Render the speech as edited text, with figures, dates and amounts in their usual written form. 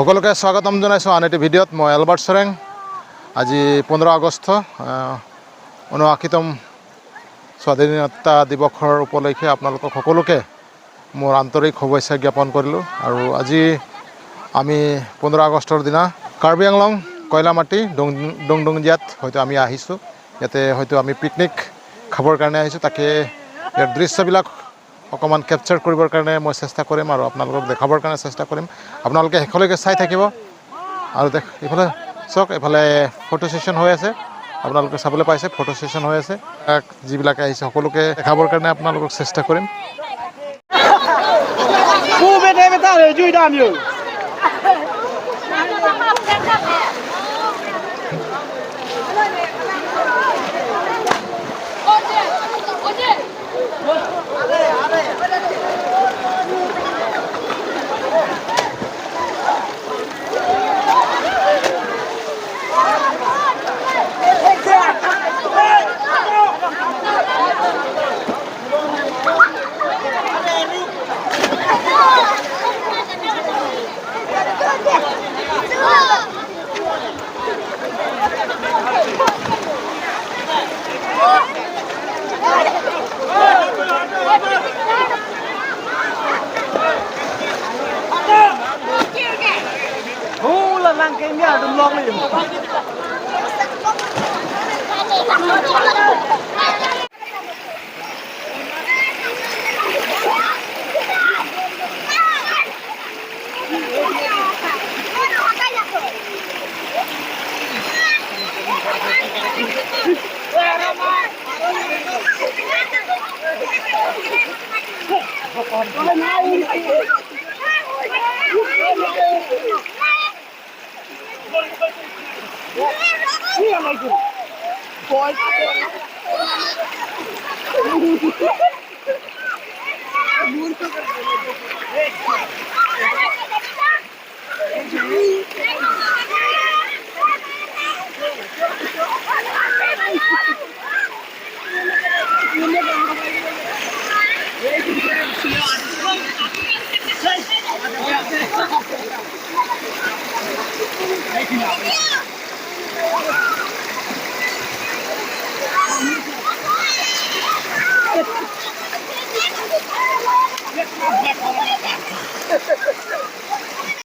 সকলোকে স্বাগতম জনাইছোঁ আন এটি ভিডিঅ'ত। মই এলবাৰ্ট চৰেং। আজি 15 আগষ্ট 79তম স্বাধীনতা দিৱসৰ উপলক্ষে আপোনালোকক সকলোকে মোৰ আন্তৰিক শুভেচ্ছা জ্ঞাপন কৰিলোঁ। আৰু আজি আমি 15 আগষ্টৰ দিনা কাৰ্বি আংলং কয়লামাটি ডুংডুংজিয়াত হয়তো আমি আহিছোঁ। ইয়াতে হয়তো আমি পিকনিক খাবৰ কাৰণে আহিছোঁ। তাকে ইয়াৰ দৃশ্যবিলাক অকণমান কেপচাৰ কৰিবৰ কাৰণে মই চেষ্টা কৰিম আৰু আপোনালোকক দেখাবৰ কাৰণে চেষ্টা কৰিম। আপোনালোকে শেষলৈকে চাই থাকিব। আৰু এইফালে চাওক, এইফালে ফটো ছেশ্যন হৈ আছে। আপোনালোকে চাবলৈ পাইছে ফটো ছেশ্যন হৈ আছে। যিবিলাকে আহিছে সকলোকে দেখাবৰ কাৰণে আপোনালোকক চেষ্টা কৰিম।